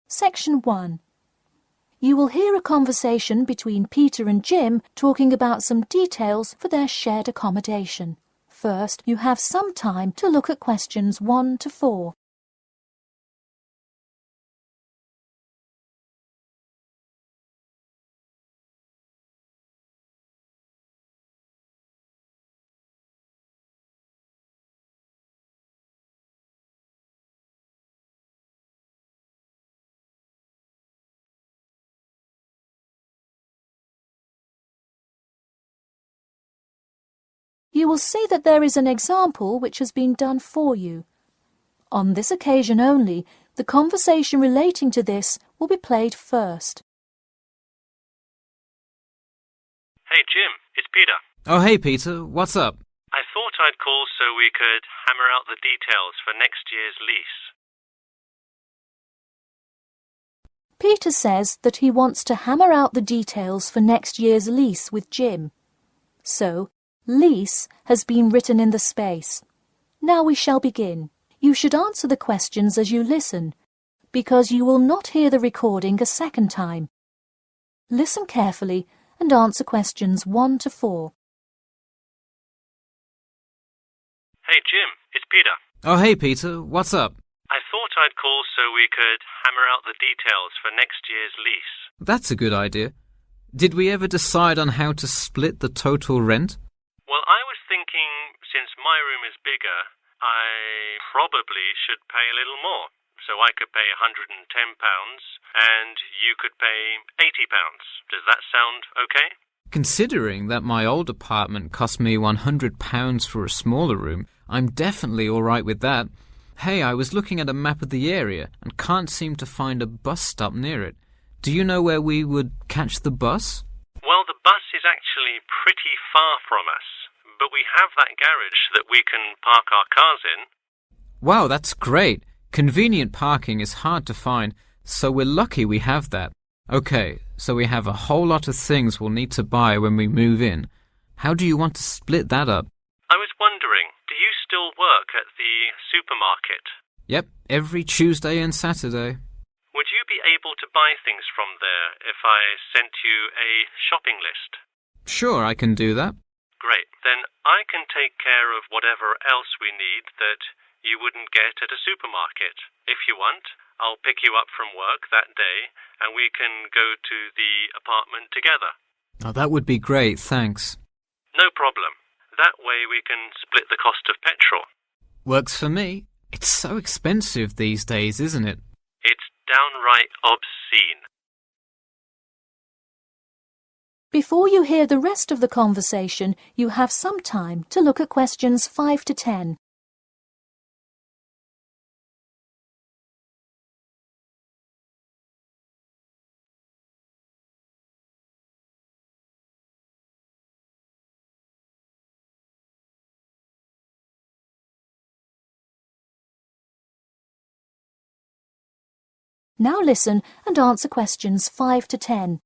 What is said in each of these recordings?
Section 1. You will hear a conversation between Peter and Jim talking about some details for their shared accommodation. First, you have some time to look at questions 1 to 4. You will see that there is an example which has been done for you. On this occasion only, the conversation relating to this will be played first. Hey Jim, it's Peter. Oh hey Peter, what's up? I thought I'd call so we could hammer out the details for next year's lease. Peter says that he wants to hammer out the details for next year's lease with Jim. So, lease has been written in the space. Now we shall begin. You should answer the questions as you listen, because you will not hear the recording a second time. Listen carefully and answer questions 1 to 4. Hey Jim, it's Peter. Oh hey Peter, what's up? I thought I'd call so we could hammer out the details for next year's lease. That's a good idea. Did we ever decide on how to split the total rent? Well, I was thinking, since my room is bigger, I probably should pay a little more. So I could pay £110 and you could pay £80. Does that sound okay? Considering that my old apartment cost me £100 for a smaller room, I'm definitely all right with that. Hey, I was looking at a map of the area and can't seem to find a bus stop near it. Do you know where we would catch the bus? Well, the bus is actually pretty far from us, but we have that garage that we can park our cars in. Wow, that's great. Convenient parking is hard to find, so we're lucky we have that. Okay, so we have a whole lot of things we'll need to buy when we move in. How do you want to split that up? I was wondering, do you still work at the supermarket? Yep, every Tuesday and Saturday. Would you be able to buy things from there if I sent you a shopping list? Sure, I can do that. Great. Then I can take care of whatever else we need that you wouldn't get at a supermarket. If you want, I'll pick you up from work that day and we can go to the apartment together. Oh, that would be great, thanks. No problem. That way we can split the cost of petrol. Works for me. It's so expensive these days, isn't it? It's downright obscene. Before you hear the rest of the conversation, you have some time to look at questions 5 to 10. Now listen and answer questions 5 to 10.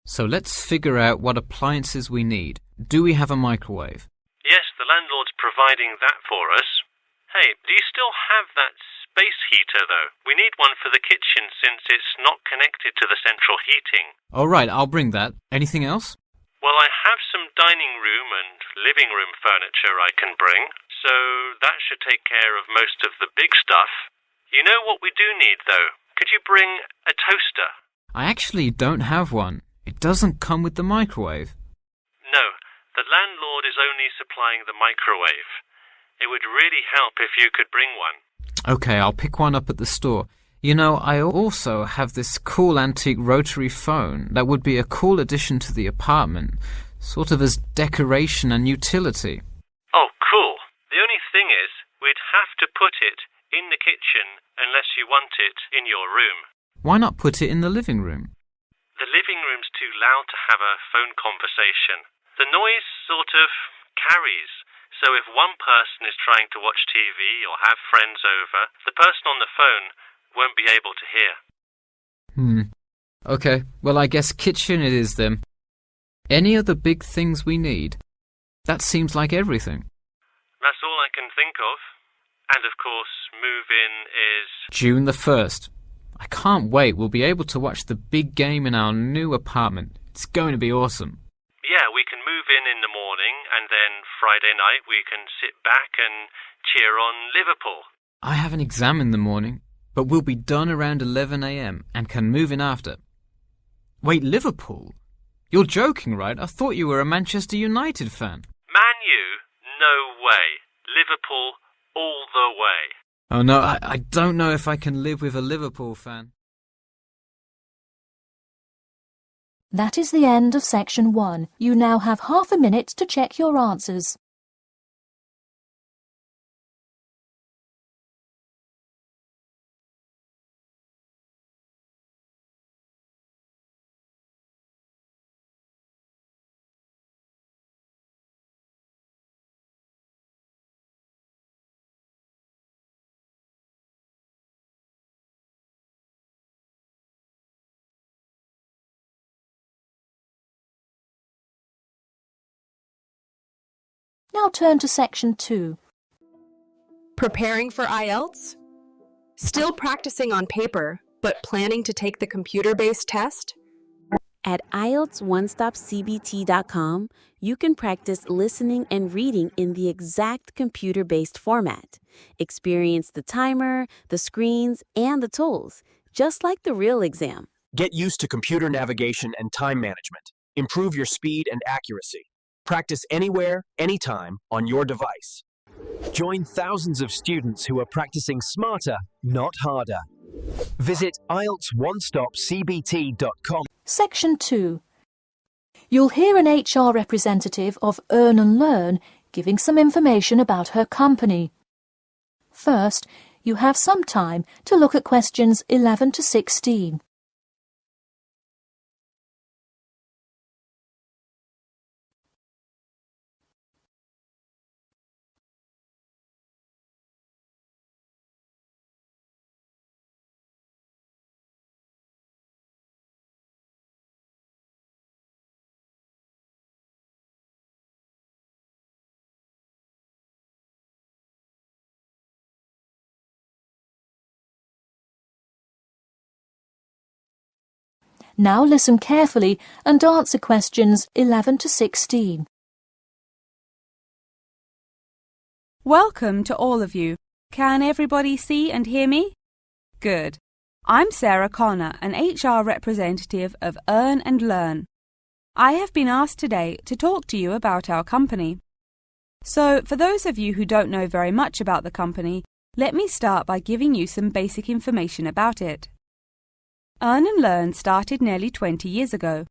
So let's figure out what appliances we need. Do we have a microwave? Yes, the landlord's providing that for us. Hey, do you still have that space heater, though? We need one for the kitchen since it's not connected to the central heating. All right, I'll bring that. Anything else? Well, I have some dining room and living room furniture I can bring, so that should take care of most of the big stuff. You know what we do need, though? Could you bring a toaster? I actually don't have one. It doesn't come with the microwave. No, the landlord is only supplying the microwave. It would really help if you could bring one. Okay, I'll pick one up at the store. You know, I also have this cool antique rotary phone that would be a cool addition to the apartment, sort of as decoration and utility. Oh, cool. The only thing is, we'd have to put it in the kitchen unless you want it in your room. Why not put it in the living room? The living room's too loud to have a phone conversation. The noise sort of carries, so if one person is trying to watch TV or have friends over, the person on the phone won't be able to hear. Okay, well I guess kitchen it is then. Any other big things we need? That seems like everything. That's all I can think of. And of course, move-in is June the 1st. I can't wait. We'll be able to watch the big game in our new apartment. It's going to be awesome. Yeah, we can move in the morning, and then Friday night we can sit back and cheer on Liverpool. I have an exam in the morning, but we'll be done around 11 a.m. and can move in after. Wait, Liverpool? You're joking, right? I thought you were a Manchester United fan. Man U? No way. Liverpool all the way. Oh no, I don't know if I can live with a Liverpool fan. That is the end of section 1. You now have half a minute to check your answers. Now turn to section 2. Preparing for Ielts? Still practicing on paper, but planning to take the computer-based test? At IeltsOneStopCBT.com, you can practice listening and reading in the exact computer-based format. Experience the timer, the screens, and the tools, just like the real exam. Get used to computer navigation and time management. Improve your speed and accuracy. Practice anywhere, anytime, on your device. Join thousands of students who are practicing smarter, not harder. Visit IeltsOneStopCBT.com. Section 2. You'll hear an HR representative of Earn and Learn giving some information about her company. First, you have some time to look at questions 11 to 16. Now listen carefully and answer questions 11 to 16. Welcome to all of you. Can everybody see and hear me? Good. I'm Sarah Connor, an HR representative of Earn and Learn. I have been asked today to talk to you about our company. So, for those of you who don't know very much about the company, let me start by giving you some basic information about it. Earn and Learn started nearly 20 years ago.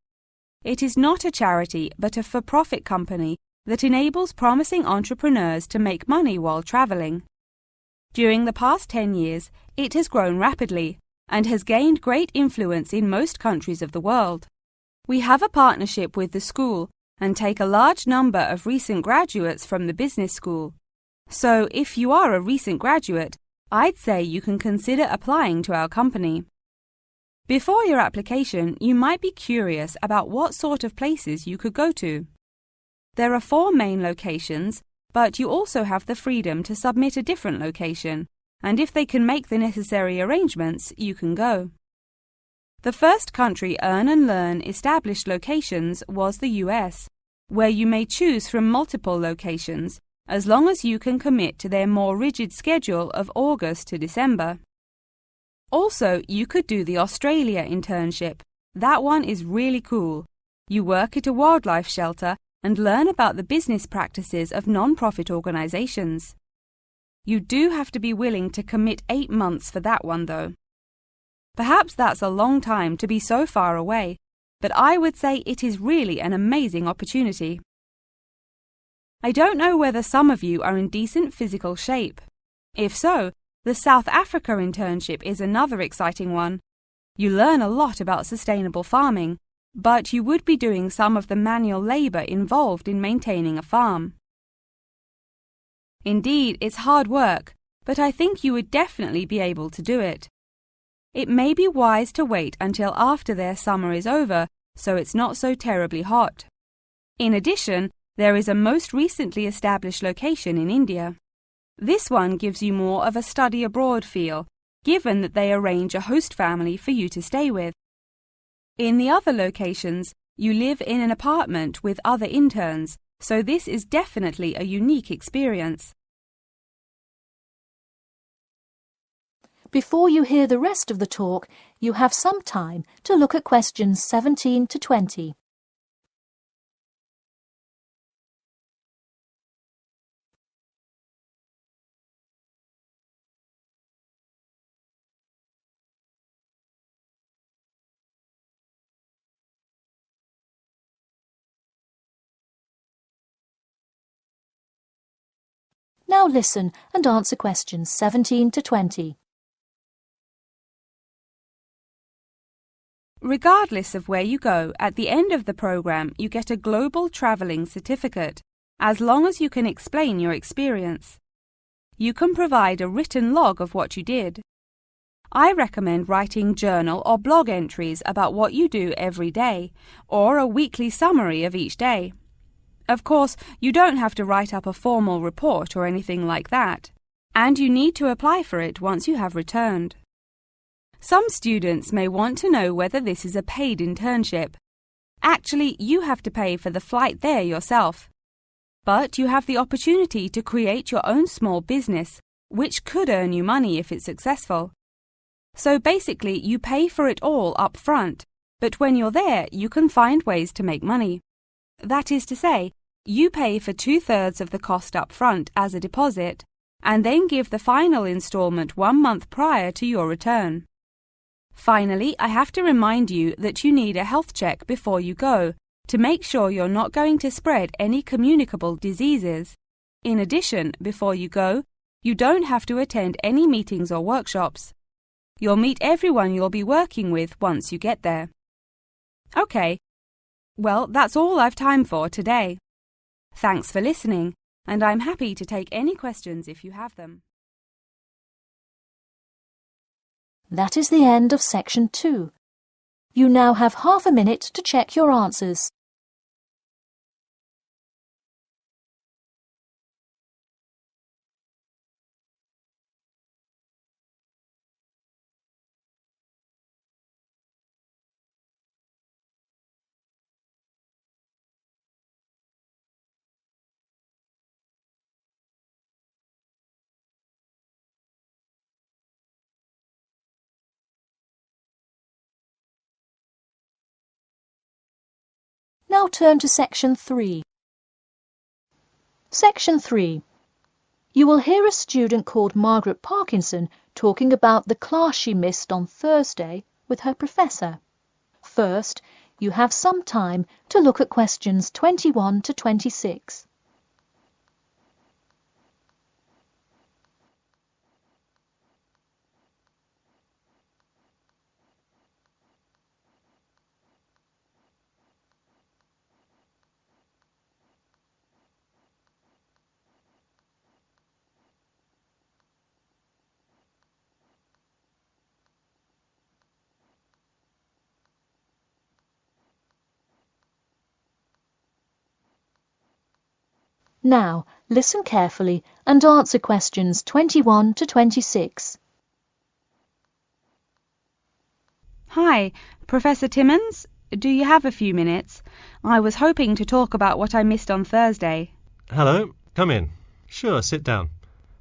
It is not a charity but a for-profit company that enables promising entrepreneurs to make money while traveling. During the past 10 years, it has grown rapidly and has gained great influence in most countries of the world. We have a partnership with the school and take a large number of recent graduates from the business school. So, if you are a recent graduate, I'd say you can consider applying to our company. Before your application, you might be curious about what sort of places you could go to. There are 4 main locations, but you also have the freedom to submit a different location, and if they can make the necessary arrangements, you can go. The first country Earn and Learn established locations was the US, where you may choose from multiple locations, as long as you can commit to their more rigid schedule of August to December. Also, you could do the Australia internship. That one is really cool. You work at a wildlife shelter and learn about the business practices of non-profit organizations. You do have to be willing to commit 8 months for that one, though. Perhaps that's a long time to be so far away, but I would say it is really an amazing opportunity. I don't know whether some of you are in decent physical shape. If so, the South Africa internship is another exciting one. You learn a lot about sustainable farming, but you would be doing some of the manual labor involved in maintaining a farm. Indeed, it's hard work, but I think you would definitely be able to do it. It may be wise to wait until after their summer is over, so it's not so terribly hot. In addition, there is a most recently established location in India. This one gives you more of a study abroad feel, given that they arrange a host family for you to stay with. In the other locations, you live in an apartment with other interns, so this is definitely a unique experience. Before you hear the rest of the talk, you have some time to look at questions 17 to 20. Now listen and answer questions 17 to 20. Regardless of where you go, at the end of the program you get a global travelling certificate, as long as you can explain your experience. You can provide a written log of what you did. I recommend writing journal or blog entries about what you do every day, or a weekly summary of each day. Of course, you don't have to write up a formal report or anything like that, and you need to apply for it once you have returned. Some students may want to know whether this is a paid internship. Actually, you have to pay for the flight there yourself. But you have the opportunity to create your own small business, which could earn you money if it's successful. So basically, you pay for it all up front, but when you're there, you can find ways to make money. That is to say, you pay for 2/3 of the cost up front as a deposit, and then give the final installment 1 month prior to your return. Finally, I have to remind you that you need a health check before you go, to make sure you're not going to spread any communicable diseases. In addition, before you go, you don't have to attend any meetings or workshops. You'll meet everyone you'll be working with once you get there. Okay. Well, that's all I've time for today. Thanks for listening, and I'm happy to take any questions if you have them. That is the end of section 2. You now have half a minute to check your answers. Now turn to section 3. Section 3. You will hear a student called Margaret Parkinson talking about the class she missed on Thursday with her professor. First, you have some time to look at questions 21 to 26. Now, listen carefully and answer questions 21 to 26. Hi, Professor Timmons. Do you have a few minutes? I was hoping to talk about what I missed on Thursday. Hello, come in. Sure, sit down.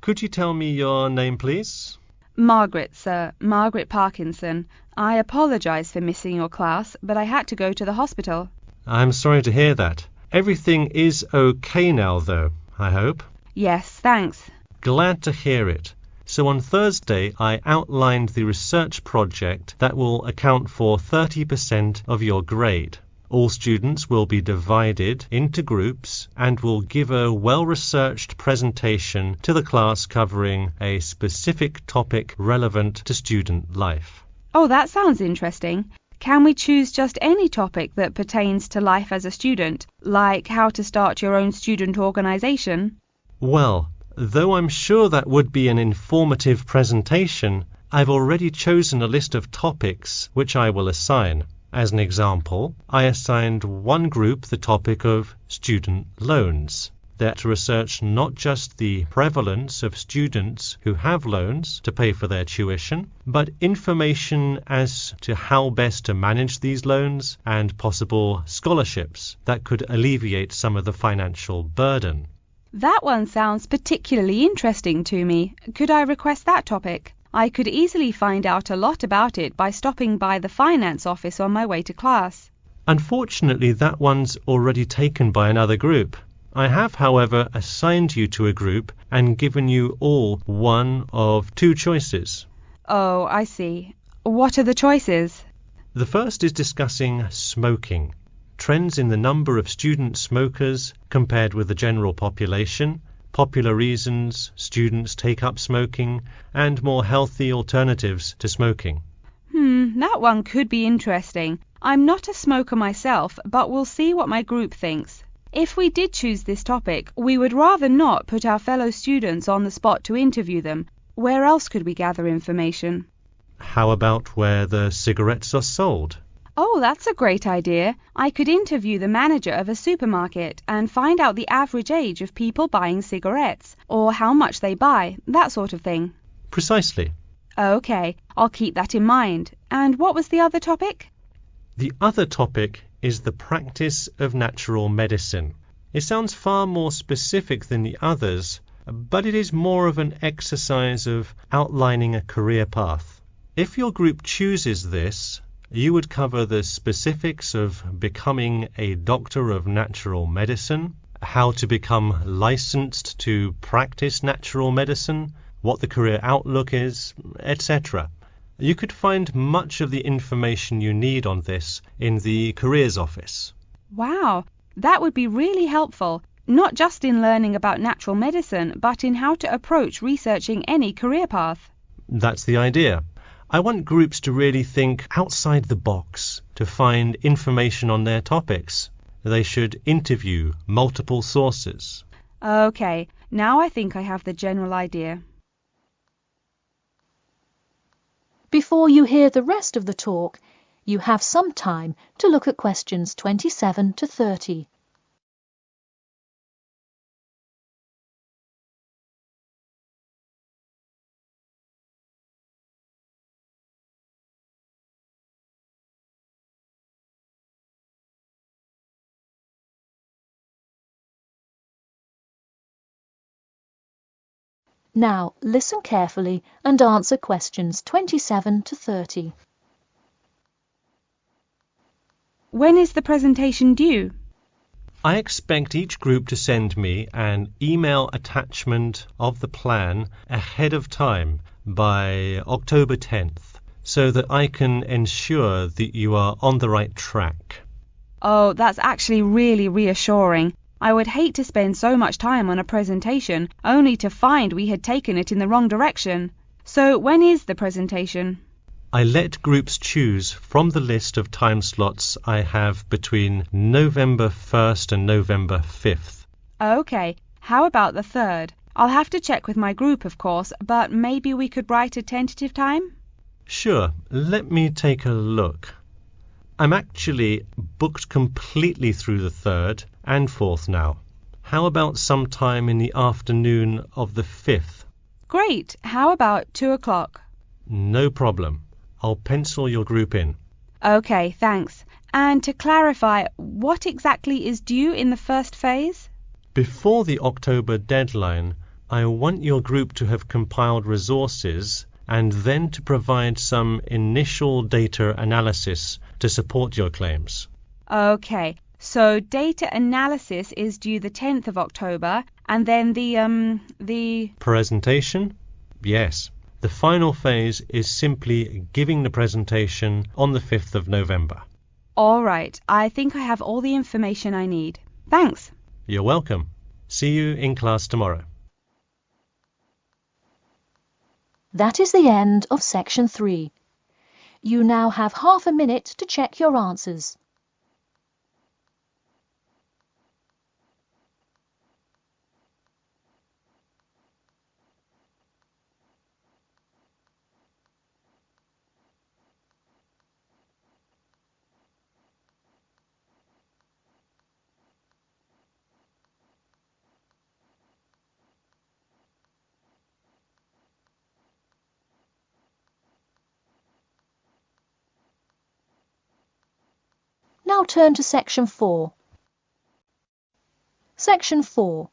Could you tell me your name, please? Margaret, sir. Margaret Parkinson. I apologise for missing your class, but I had to go to the hospital. I'm sorry to hear that. Everything is okay now, though, I hope? Yes, thanks. Glad to hear it. So on Thursday, I outlined the research project that will account for 30% of your grade. All students will be divided into groups and will give a well-researched presentation to the class covering a specific topic relevant to student life. Oh, that sounds interesting. Can we choose just any topic that pertains to life as a student, like how to start your own student organisation? Well, though I'm sure that would be an informative presentation, I've already chosen a list of topics which I will assign. As an example, I assigned one group the topic of student loans. They're to research not just the prevalence of students who have loans to pay for their tuition, but information as to how best to manage these loans and possible scholarships that could alleviate some of the financial burden. That one sounds particularly interesting to me. Could I request that topic? I could easily find out a lot about it by stopping by the finance office on my way to class. Unfortunately, that one's already taken by another group. I have, however, assigned you to a group and given you all one of two choices. Oh, I see. What are the choices? The first is discussing smoking, trends in the number of student smokers compared with the general population, popular reasons students take up smoking, and more healthy alternatives to smoking. That one could be interesting. I'm not a smoker myself, but we'll see what my group thinks. If we did choose this topic, we would rather not put our fellow students on the spot to interview them. Where else could we gather information? How about where the cigarettes are sold? Oh, that's a great idea. I could interview the manager of a supermarket and find out the average age of people buying cigarettes, or how much they buy, that sort of thing. Precisely. Okay, I'll keep that in mind. And what was the other topic? The other topic is the practice of natural medicine. It sounds far more specific than the others, but it is more of an exercise of outlining a career path. If your group chooses this, you would cover the specifics of becoming a doctor of natural medicine, how to become licensed to practice natural medicine, what the career outlook is, etc. You could find much of the information you need on this in the careers office. Wow, that would be really helpful, not just in learning about natural medicine, but in how to approach researching any career path. That's the idea. I want groups to really think outside the box to find information on their topics. They should interview multiple sources. Okay, now I think I have the general idea. Before you hear the rest of the talk, you have some time to look at questions 27 to 30. Now, listen carefully and answer questions 27 to 30. When is the presentation due? I expect each group to send me an email attachment of the plan ahead of time by October 10th, so that I can ensure that you are on the right track. Oh, that's actually really reassuring. I would hate to spend so much time on a presentation only to find we had taken it in the wrong direction. So when is the presentation? I let groups choose from the list of time slots I have between November 1st and November 5th. Okay, how about the 3rd? I'll have to check with my group, of course, but maybe we could write a tentative time? Sure, let me take a look. I'm actually booked completely through the 3rd and 4th now. How about sometime in the afternoon of the 5th? Great. How about 2 o'clock? No problem. I'll pencil your group in. Okay, thanks. And to clarify, what exactly is due in the first phase? Before the October deadline, I want your group to have compiled resources and then to provide some initial data analysis to support your claims. Okay, so data analysis is due the 10th of October, and then the Presentation? Yes. The final phase is simply giving the presentation on the 5th of November. All right, I think I have all the information I need. Thanks. You're welcome. See you in class tomorrow. That is the end of section 3. You now have half a minute to check your answers. Now turn to Section 4. Section 4.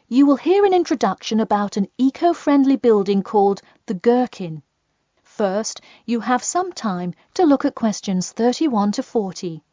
You will hear an introduction about an eco-friendly building called the Gherkin. First, you have some time to look at questions 31 to 40.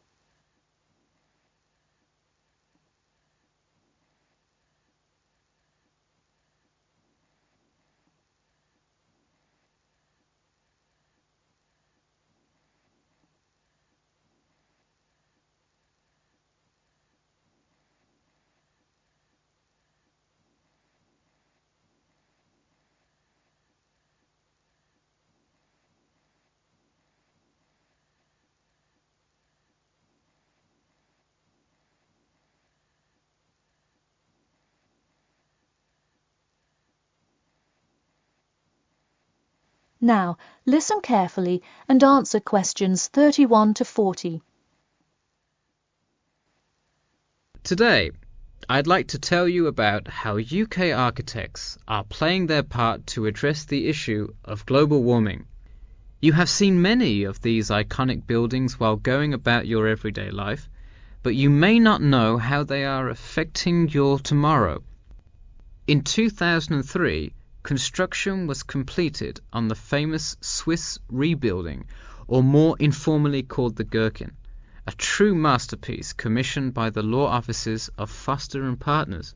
Now, listen carefully and answer questions 31 to 40. Today, I'd like to tell you about how UK architects are playing their part to address the issue of global warming. You have seen many of these iconic buildings while going about your everyday life, but you may not know how they are affecting your tomorrow. In 2003, construction was completed on the famous Swiss rebuilding, or more informally called the Gherkin, a true masterpiece commissioned by the law offices of Foster and Partners.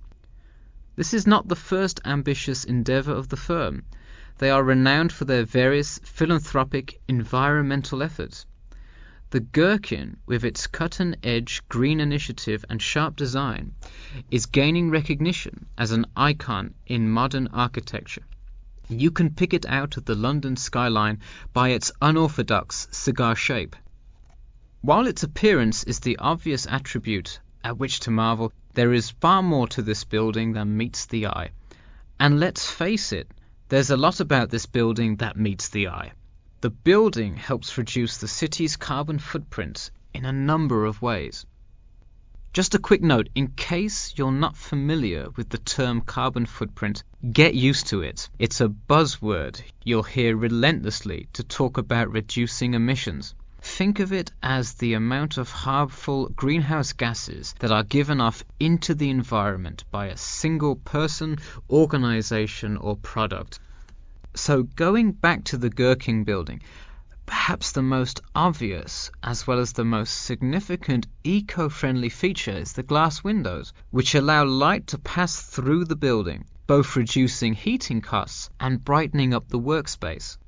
This is not the first ambitious endeavour of the firm. They are renowned for their various philanthropic environmental efforts. The Gherkin, with its cutting-edge green initiative and sharp design, is gaining recognition as an icon in modern architecture. You can pick it out of the London skyline by its unorthodox cigar shape. While its appearance is the obvious attribute at which to marvel, there is far more to this building than meets the eye. And let's face it, there's a lot about this building that meets the eye. The building helps reduce the city's carbon footprint in a number of ways. Just a quick note, in case you're not familiar with the term carbon footprint, get used to it. It's a buzzword you'll hear relentlessly to talk about reducing emissions. Think of it as the amount of harmful greenhouse gases that are given off into the environment by a single person, organization, or product. So going back to the Gherkin building, perhaps the most obvious as well as the most significant eco-friendly feature is the glass windows, which allow light to pass through the building, both reducing heating costs and brightening up the workspace.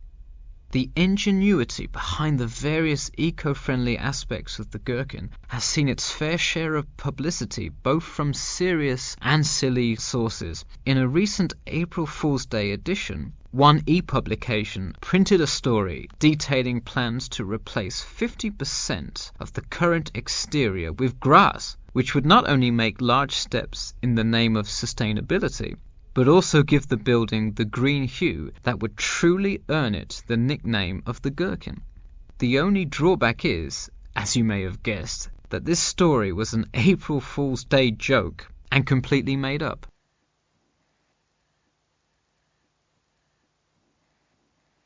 The ingenuity behind the various eco-friendly aspects of the Gherkin has seen its fair share of publicity both from serious and silly sources. In a recent April Fool's Day edition, One e-publication printed a story detailing plans to replace 50% of the current exterior with grass, which would not only make large steps in the name of sustainability, but also give the building the green hue that would truly earn it the nickname of the Gherkin. The only drawback is, as you may have guessed, that this story was an April Fool's Day joke and completely made up.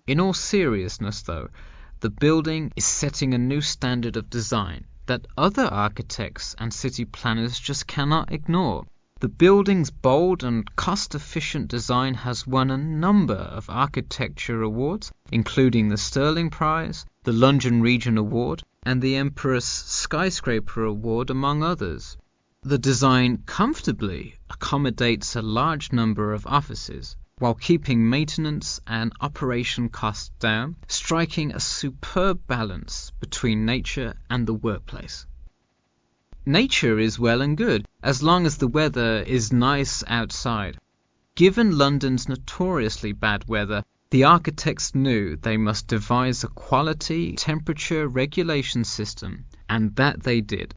In all seriousness, though, the building is setting a new standard of design that other architects and city planners just cannot ignore. The building's bold and cost-efficient design has won a number of architecture awards, including the Stirling Prize, the London Region Award, and the Empress Skyscraper Award, among others. The design comfortably accommodates a large number of offices, while keeping maintenance and operation costs down, striking a superb balance between nature and the workplace. Nature is well and good, as long as the weather is nice outside. Given London's notoriously bad weather, the architects knew they must devise a quality temperature regulation system, and that they did.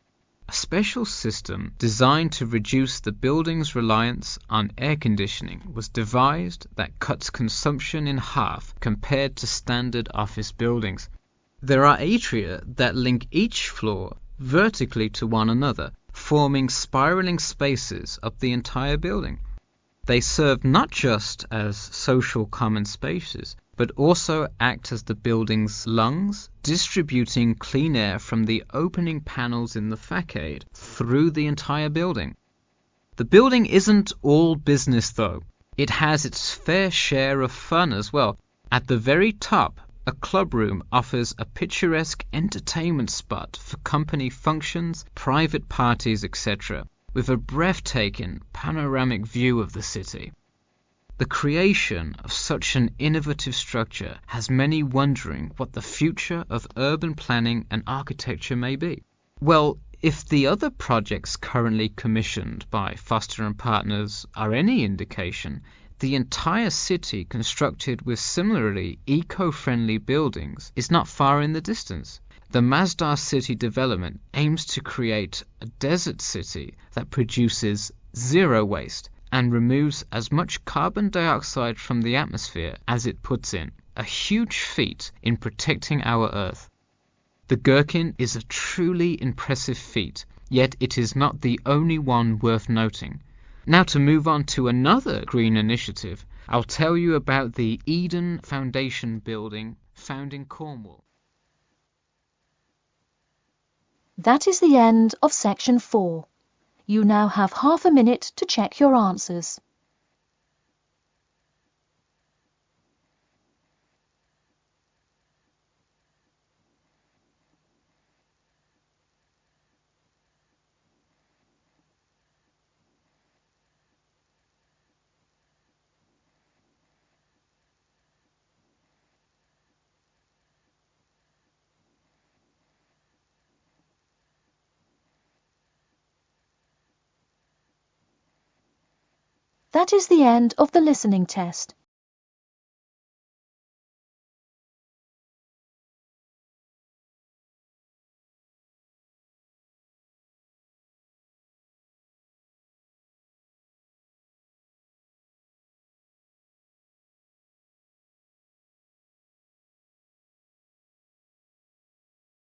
A special system designed to reduce the building's reliance on air conditioning was devised that cuts consumption in half compared to standard office buildings. There are atria that link each floor vertically to one another, forming spiraling spaces up the entire building. They serve not just as social common spaces, but also act as the building's lungs, distributing clean air from the opening panels in the facade through the entire building. The building isn't all business though. It has its fair share of fun as well. At the very top, a club room offers a picturesque entertainment spot for company functions, private parties, etc., with a breathtaking panoramic view of the city. The creation of such an innovative structure has many wondering what the future of urban planning and architecture may be. Well, if the other projects currently commissioned by Foster and Partners are any indication, the entire city constructed with similarly eco-friendly buildings is not far in the distance. The Masdar City development aims to create a desert city that produces zero waste and removes as much carbon dioxide from the atmosphere as it puts in, a huge feat in protecting our Earth. The Gherkin is a truly impressive feat, yet it is not the only one worth noting. Now to move on to another green initiative, I'll tell you about the Eden Foundation building found in Cornwall. That is the end of section 4. You now have half a minute to check your answers. That is the end of the listening test.